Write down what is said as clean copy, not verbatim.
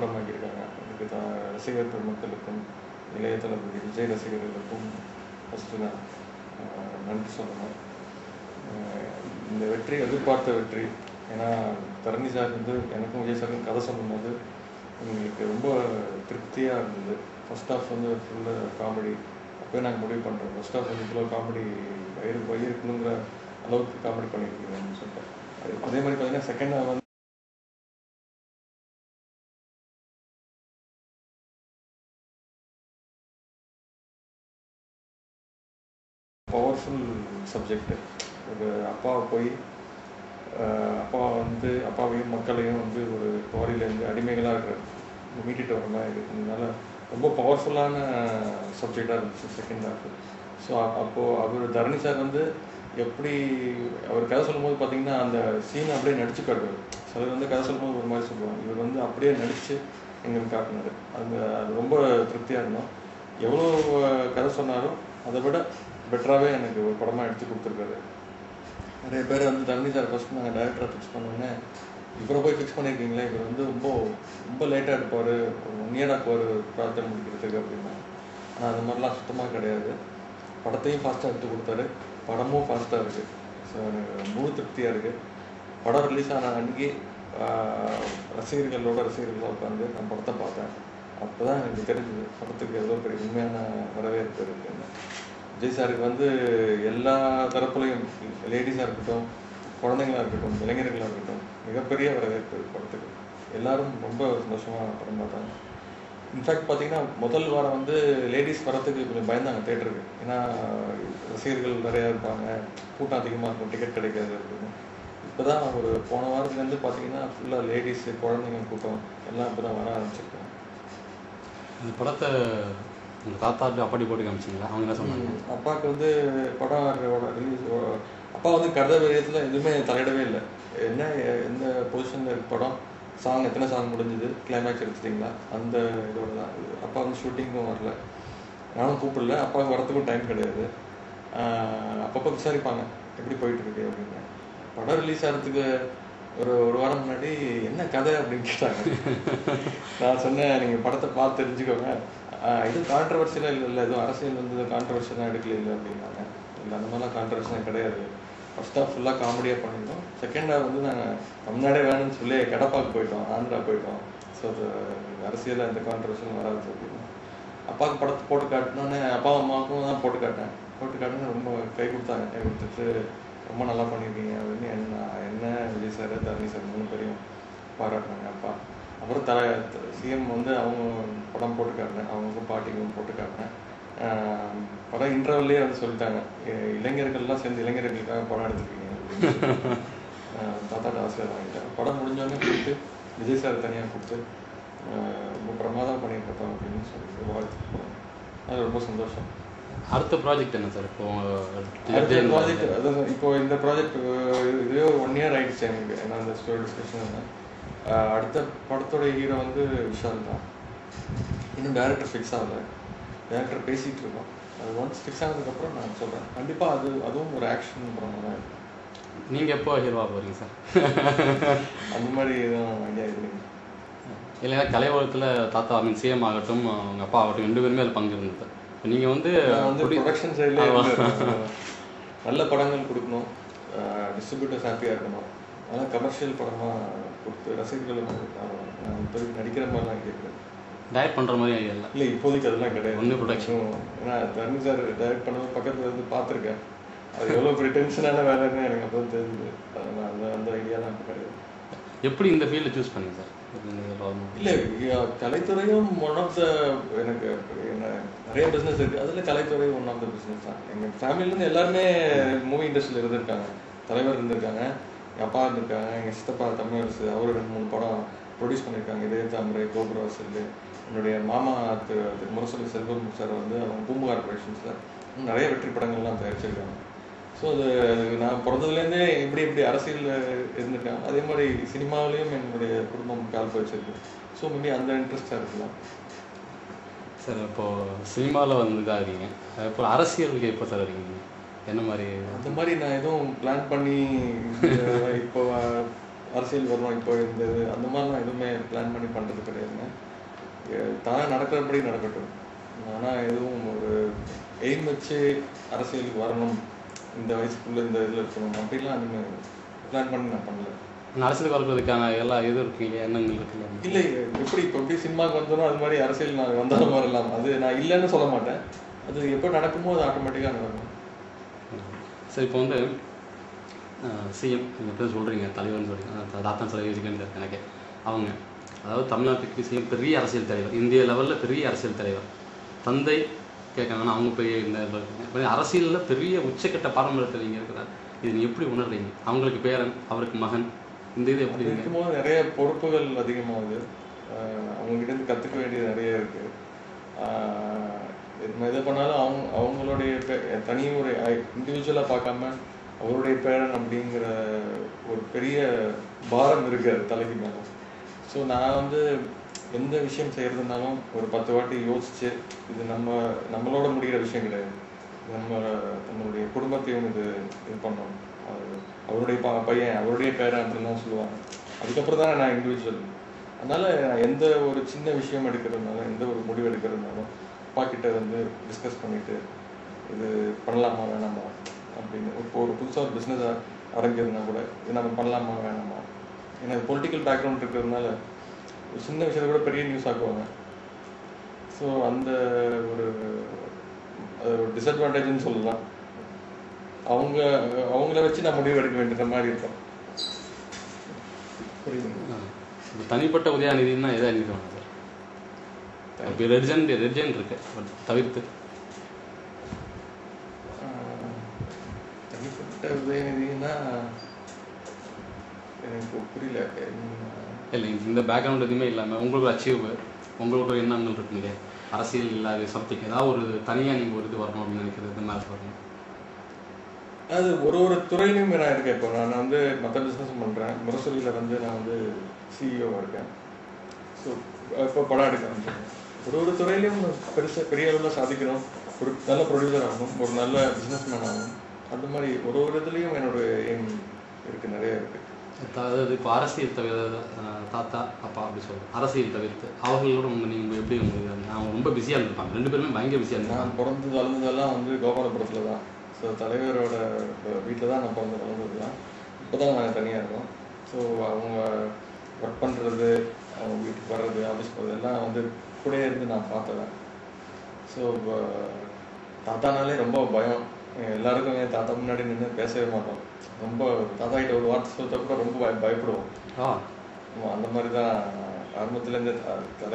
படமாக்கியிருக்காங்க. அதுக்கு ரசிகர் பெருமக்களுக்கும், இளைய தளபதி விஜய் ரசிகர்களுக்கும் ஃபஸ்ட்டு நான் நன்றி சொல்லணும். இந்த வெற்றி எதிர்பார்த்த வெற்றி. ஏன்னா தரணி சார் வந்து எனக்கும் விஜய் சாருக்கும் கதை சொல்லும்போது எங்களுக்கு ரொம்ப திருப்தியாக இருந்தது. ஃபஸ்ட் ஹாஃப் வந்து ஃபுல்லாக காமெடி. அப்போயே நாங்கள் முடிவு பண்ணுறோம், ஃபஸ்ட் ஹாஃப் வந்து இவ்வளோ காமெடி வயிறுக்கணுங்கிற அளவுக்கு காமெடி பண்ணியிருக்கீங்கன்னு சொல்லிட்டு. அதே மாதிரி பார்த்தீங்கன்னா செகண்ட் ஹாஃப் வந்து பவர்ஃபுல் சப்ஜெக்ட். ஒரு அப்பாவை போய் அப்பாவையும் மக்களையும் வந்து ஒரு குவாரியிலேருந்து அடிமைகளாக இருக்கிற மீட்டிட்டு வர மாதிரி இருக்கிறதுனால ரொம்ப பவர்ஃபுல்லான சப்ஜெக்டாக இருந்துச்சு செகண்ட் ஹாஃப். ஸோ அப்போது அவர் தரணி சார் வந்து எப்படி அவர் கதை சொல்லும்போது பார்த்தீங்கன்னா அந்த சீனை அப்படியே நடிச்சு காட்டுவார். சிலர் வந்து கதை சொல்லும்போது ஒரு மாதிரி சொல்லுவாங்க, இவர் வந்து அப்படியே நடித்து எங்களுக்கு காட்டினார். அது ரொம்ப திருப்தியாக இருந்தோம். எவ்வளோ கதை சொன்னாலும் அதை விட பெட்டராகவே எனக்கு ஒரு படமாக எடுத்து கொடுத்துருக்காரு. நிறைய பேர் வந்து தரணி சார் ஃபஸ்ட் நாங்கள் டைரக்டரை ஃபிக்ஸ் பண்ணோன்னே, இவரை போய் ஃபிக்ஸ் பண்ணியிருக்கீங்களே, இவர் வந்து ரொம்ப லேட்டாக எடுப்பார், ஒரு 1 year ஆக்குவார் ப்ராஜெக்ட் முடிக்கிறதுக்கு அப்படின்னா. ஆனால் அது மாதிரிலாம் சுத்தமாக கிடையாது. படத்தையும் ஃபாஸ்ட்டாக எடுத்து கொடுத்தாரு, படமும் ஃபாஸ்ட்டாக இருக்குது. ஸோ எனக்கு முழு திருப்தியாக இருக்குது. படம் ரிலீஸ் ஆன அன்றைக்கி ரசிகர்களாக உட்காந்து நான் படத்தை பார்த்தேன். அப்போ தான் எனக்கு தெரிஞ்சது படத்துக்கு எவ்வளோ பெரிய உண்மையான வரவேற்பு இருக்குன்னு. விஜய் சாருக்கு வந்து எல்லா தரப்புலையும், லேடிஸாக இருக்கட்டும், குழந்தைங்களாக இருக்கட்டும், இளைஞர்களாக இருக்கட்டும், மிகப்பெரிய வரவேற்பு படத்துக்கு. எல்லாரும் ரொம்ப சந்தோஷமாக படம் பார்த்தாங்க. இன்ஃபேக்ட் பார்த்தீங்கன்னா முதல் வாரம் வந்து லேடிஸ் வரத்துக்கு கொஞ்சம் பயந்தாங்க தேட்டருக்கு. ஏன்னா ரசிகர்கள் நிறையா இருப்பாங்க, கூட்டம் அதிகமாக இருக்கும், டிக்கெட் கிடைக்காது அப்படின்னு. இப்போ தான் ஒரு போன வாரத்துலேருந்து பார்த்தீங்கன்னா ஃபுல்லாக லேடிஸு, குழந்தைங்க கூட்டம் எல்லாம் இப்போ தான் வர ஆரம்பிச்சிருக்காங்க. இந்த படத்தை உங்கள் தாத்தாட்டு அப்படி போட்டு காமிச்சிங்களா? அவங்க என்ன சொன்னாங்க? அப்பாவுக்கு வந்து படம் ரிலீஸ், அப்பா வந்து கதை விடயத்தில் எதுவுமே தலையிடவே இல்லை. எந்த பொசிஷனில் இருக்கு படம், சாங் எத்தனை சாங் முடிஞ்சுது, கிளைமேக்ஸ் எடுத்துட்டிங்களா, அந்த இதோட தான். அப்பா வந்து ஷூட்டிங்கும் வரல, நானும் கூப்பிடல, அப்பாவுக்கு வரத்துக்கும் டைம் கிடையாது. அப்பப்போ விசாரிப்பாங்க எப்படி போயிட்டுருக்கு அப்படின்னு. படம் ரிலீஸ் ஆகிறதுக்கு ஒரு வாரம் முன்னாடி என்ன கதை அப்படின்னு கேட்டாங்க. நான் சொன்னேன், நீங்கள் படத்தை பார்த்து தெரிஞ்சுக்கோங்க, எதுவும் கான்ட்ரவர்சியலாக இல்லை, எதுவும் அரசியல் வந்து கான்ட்ரவர்சியலாக எடுக்கல இல்லை அப்படின்னாங்க. இல்லை, அந்த மாதிரிலாம் கான்ட்ரவர்சியெலாம் கிடையாது. ஃபர்ஸ்ட் ஹாஃப் ஃபுல்லாக காமெடியாக பண்ணியிருந்தோம். செகண்ட் ஹாஃப் வந்து நாங்கள் தமிழ்நாடே வேணும்னு சொல்லி கடப்பாக்கு போயிட்டோம், ஆந்திரா போயிட்டோம். ஸோ அது அரசியலில் எந்த கான்ட்ரவர்சியலும் வராது அப்படின்னு அப்பாவுக்கு படத்தை போட்டு காட்டினோன்னே, அப்பா அம்மாவுக்கும் தான் போட்டு காட்டினேன். ரொம்ப கை கொடுத்துட்டு ரொம்ப நல்லா பண்ணியிருக்கீங்க அப்படின்னு என்ன விஜய் சார், தரணி சார் 3 பேரையும் பாராட்டினாங்க அப்பா. அப்புறம் சிஎம் வந்து அவங்க படம் போட்டு காட்டினேன், அவங்களுக்கும் பாட்டிக்கும் போட்டு காட்டினேன். படம் இன்டர்வல்லே வந்து சொல்லிட்டாங்க, இளைஞர்கள்லாம் சேர்ந்து இளைஞர்களுக்காக படம் எடுத்துருக்கீங்க அப்படின்னு. தாத்தாட்ட ஆசையாக வாங்கிட்டேன். படம் முடிஞ்சோடனே கூப்பிட்டு விஜய் சார் தனியாக கொடுத்து ரொம்ப பிரமாதம் பண்ணியிருக்கோம் அப்படின்னு சொல்லிட்டு வாழ்த்து போனோம். அது ரொம்ப சந்தோஷம். அடுத்த ப்ராஜெக்ட் என்ன சார்? அடுத்த ப்ராஜெக்ட் அதான் சார், இப்போ இந்த ப்ராஜெக்ட் இதுவே ஒரு 1 year ஆகிடுச்சு எனக்கு. ஏன்னா அந்த ஸ்டோரி டிஸ்கஷன். அடுத்த படத்தோட ஹீரோ வந்து விஷால் தான். இன்னும் டேரக்டர் ஃபிக்ஸ் ஆகலை, டேரக்டர் பேசிகிட்டு இருக்கோம். அது ஒன்ஸ் ஃபிக்ஸ் ஆனதுக்கப்புறம் நான் சொல்கிறேன். கண்டிப்பாக அதுவும் ஒரு ஆக்ஷன் படமாக தான் இருக்கும். நீங்கள் எப்போ ஹீரோவாக போகிறீங்க சார்? அந்த மாதிரி எதுவும் ஐடியா இல்லைங்க. இல்லைன்னா கலை உலகத்தில் தாத்தா சிஎம் ஆகட்டும், அவங்க அப்பா ஆகட்டும், 2 பேருமே அதில் பங்கு இருந்தது. இப்போ நீங்கள் வந்து ப்ரொடக்ஷன் சைடில் நல்ல படங்கள் கொடுக்கணும், டிஸ்ட்ரிபியூட்டர்ஸ் ஹாப்பியாக இருக்கணும். அதனால் கமர்ஷியல் படமாக கொடுத்து ரசிகர்களும் இப்போதைக்கு நடிக்கிற மாதிரிலாம் கேட்குறேன். டைரக்ட் பண்ணுற மாதிரி ஐடியா இல்லை, இப்போதைக்கு அதெல்லாம் கிடையாது. ஒன்று ப்ரொடக்ஷன். ஏன்னா தரணி சார் டைரக்ட் பண்ண பக்கத்தில் இருந்து பார்த்துருக்கேன். அது எவ்வளோ பெரிய டென்ஷனான வேலைன்னு எனக்கு அப்போ தெரிஞ்சுது. அதனால் அந்த ஐடியாலாம் இப்போ கிடையாது. எப்படி இந்த ஃபீல்டை சூஸ் பண்ணீங்க சார்? இல்லை, கலைத்துறையும் ஒன் ஆஃப் த, எனக்கு நிறைய பிஸ்னஸ் இருக்குது, அதில் கலைத்துறை ஒன் ஆஃப் த பிஸ்னஸ் தான். எங்கள் ஃபேமிலியிலேருந்து எல்லாருமே மூவி இண்டஸ்ட்ரியில் இருந்திருக்காங்க. தலைவர் இருந்திருக்காங்க, எங்கள் அப்பா இருந்திருக்காங்க, எங்கள் சித்தப்பா தமிழரசு, அவர் 2-3 படம் ப்ரொடியூஸ் பண்ணியிருக்காங்க. இதே தாமரை, கோபுரவாசல். என்னுடைய மாமா முரசொலி செல்வம் சார் வந்து அவங்க பூம்புகார் ப்ரொடக்ஷன்ஸில் நிறைய வெற்றி படங்கள்லாம் தயாரிச்சிருக்காங்க. ஸோ அது நான் பிறந்ததுலேருந்தே எப்படி அரசியலில் இருந்திருக்காங்க, அதே மாதிரி சினிமாவிலையும் என்னுடைய குடும்பம் கால் வச்சிருக்கு. ஸோ மேபி அந்த இன்ட்ரெஸ்டாக இருக்கலாம் சார். இப்போது சினிமாவில் வந்துதான் இருக்கீங்க, இப்போ அரசியலுக்கு எப்போ சார் இருக்கீங்க? என்ன மாதிரி? அந்த மாதிரி நான் எதுவும் பிளான் பண்ணி இப்போ அரசியல் வரணும் இப்போ அந்த மாதிரிலாம் எதுவுமே பிளான் பண்ணி பண்ணுறது கிடையாதுங்க. தானே நடக்கிறபடி நடக்கட்டும். ஆனால் எதுவும் ஒரு எய்ம் வச்சு அரசியலுக்கு வரணும், இந்த வயசுக்குள்ளே இந்த இதில் இருக்கணும் அப்படிலாம் நீங்கள் பிளான் பண்ணி நான் பண்ணல. அரசியலுக்கு வளர்க்கறதுக்கான எல்லா இதுவும் இருக்கு இல்லையா, எண்ணங்கள் இருக்குல்ல? இல்லை, எப்படி சினிமாவுக்கு வந்தோன்னா அது மாதிரி அரசியல் நான் வந்தாலும் வரலாம். அது நான் இல்லைன்னு சொல்ல மாட்டேன். அது எப்போ நடக்குமோ அது ஆட்டோமேட்டிக்காக நடக்கும். சரி, இப்போ வந்து சிஎம் நீங்கள் எப்படி சொல்கிறீங்க, தலைவர்னு சொல்கிறீங்க, தாத்தா சிலை யோசிக்கன்னு எனக்கு அவங்க, அதாவது தமிழ்நாட்டுக்கு சிஎம் பெரிய அரசியல் தலைவர், இந்திய லெவலில் பெரிய அரசியல் தலைவர், தந்தை கேட்காங்கன்னா அவங்க பெரிய இந்த இருக்காங்க, அரசியலில் பெரிய உச்சக்கட்ட பாரம்பரியத்தில் நீங்கள் இருக்கிறார். இது நீங்கள் எப்படி உணர்றீங்க? அவங்களுக்கு பேரன், அவருக்கு மகன், இந்த இது எப்படி இருக்கும்போது நிறைய பொறுப்புகள் அதிகமாகுது. அவங்ககிட்ட கற்றுக்க வேண்டியது நிறைய இருக்குது. எது பண்ணாலும் அவங்களுடைய தனி ஒரு இண்டிவிஜுவலாக பார்க்காம அவருடைய பேரன் அப்படிங்கிற ஒரு பெரிய பாரம் இருக்கு தலைக்கு மேலே. ஸோ நான் வந்து எந்த விஷயம் செய்கிறதுனாலும் ஒரு 10 வாட்டி யோசிச்சு, இது நம்மளோட முடிகிற விஷயம் கிடையாது, நம்மளுடைய குடும்பத்தையும் இது பண்ணணும், அவருடைய பையன் அவருடைய பேரன் அப்படின்னு தான் சொல்லுவாங்க. அதுக்கப்புறம் தான் நான் இண்டிவிஜுவல். அதனால் நான் எந்த ஒரு சின்ன விஷயம் எடுக்கிறதுனாலும், எந்த ஒரு முடிவு எடுக்கிறதுனாலும் அப்பாக்கிட்ட வந்து டிஸ்கஸ் பண்ணிவிட்டு இது பண்ணலாமா வேணாமா அப்படின்னு. இப்போ ஒரு புதுசாக ஒரு பிஸ்னஸ் ஆரம்பிக்கிறதுனா கூட இது நம்ம பண்ணலாமா வேணாமா, ஏன்னா பொலிட்டிக்கல் பேக்ரவுண்ட் இருக்கிறதுனால ஒரு சின்ன விஷயத்தை கூட பெரிய நியூஸ் ஆக்குவாங்க. ஸோ அந்த ஒரு டிஸ்அட்வான்டேஜ்னு சொல்லலாம். அவங்கள வச்சு நான் முடிவு எடுக்க வேண்டிய மாதிரி இருக்கும். புரியுதுங்களா? தனிப்பட்ட உதயநிதினா எதை நினைக்கிறாங்க சார்? இப்போ ரெட்ஜெண்ட் இருக்கு, பட் தவிர்த்து தனிப்பட்ட உதயநிதினா எனக்கு புரியல. இல்லை, இந்த பேக்ரவுண்ட் எதுவுமே இல்லாமல் உங்களுக்கு அச்சீவ், உங்களுக்கு ஒரு எண்ணங்கள் இருக்குங்க, அரசியல் இல்லாத சம்திங் ஏதாவது ஒரு தனியாக நீங்கள் ஒரு இது வரணும் அப்படின்னு நினைக்கிறது, இந்த மாதிரி வரணும். அது ஒரு துறையிலையும் நான் இருக்கேன். இப்போ நான் வந்து மற்ற பிஸ்னஸும் பண்ணுறேன். முரசொலியில் வந்து நான் வந்து சிஇஓவாக இருக்கேன். ஸோ இப்போ படம் எடுக்க ஆரம்பிச்சிருக்கேன். ஒரு துறையிலையும் பெரிய அளவில் சாதிக்கணும், ஒரு நல்ல ப்ரொடியூசர் ஆகணும், ஒரு நல்ல பிஸ்னஸ் மேன் ஆகணும். அந்த மாதிரி ஒரு இதுலேயும் என்னோட எய்ம் இருக்குது, நிறைய இருக்குது. அதாவது இப்போ அரசியல் தவிர தாத்தா அப்பா அப்படி சொல்லுவோம், அரசியல் தவிர்த்து அவர்களோட நீங்கள் எப்படி உங்களுக்கு அவங்க ரொம்ப பிஸியாக இருந்திருப்பாங்க, 2 பேருமே பயங்கர பிஸியாக இருந்தாங்க. நான் பிறந்தது வளர்ந்ததெல்லாம் வந்து கோபாலபுரத்தில் தான். ஸோ தலைவரோட வீட்டில் தான் நான் பிறந்து வளர்ந்ததுலாம். இப்போ தான் நாங்கள் தனியாக இருக்கோம். ஸோ அவங்க ஒர்க் பண்ணுறது, அவங்க வீட்டுக்கு வர்றது, ஆஃபீஸ் போகிறது எல்லாம் வந்து கூட இருந்து நான் பார்த்தேன். ஸோ தாத்தானாலே ரொம்ப பயம். எல்லாருக்கும் என் தாத்தா முன்னாடி நின்று பேசவே மாட்டோம். ரொம்ப தாத்தா கிட்ட ஒரு வார்த்தை சொல்லிட்ட கூட ரொம்ப பயப்படுவோம். அந்த மாதிரி தான் ஆரம்பத்துலேருந்து தலை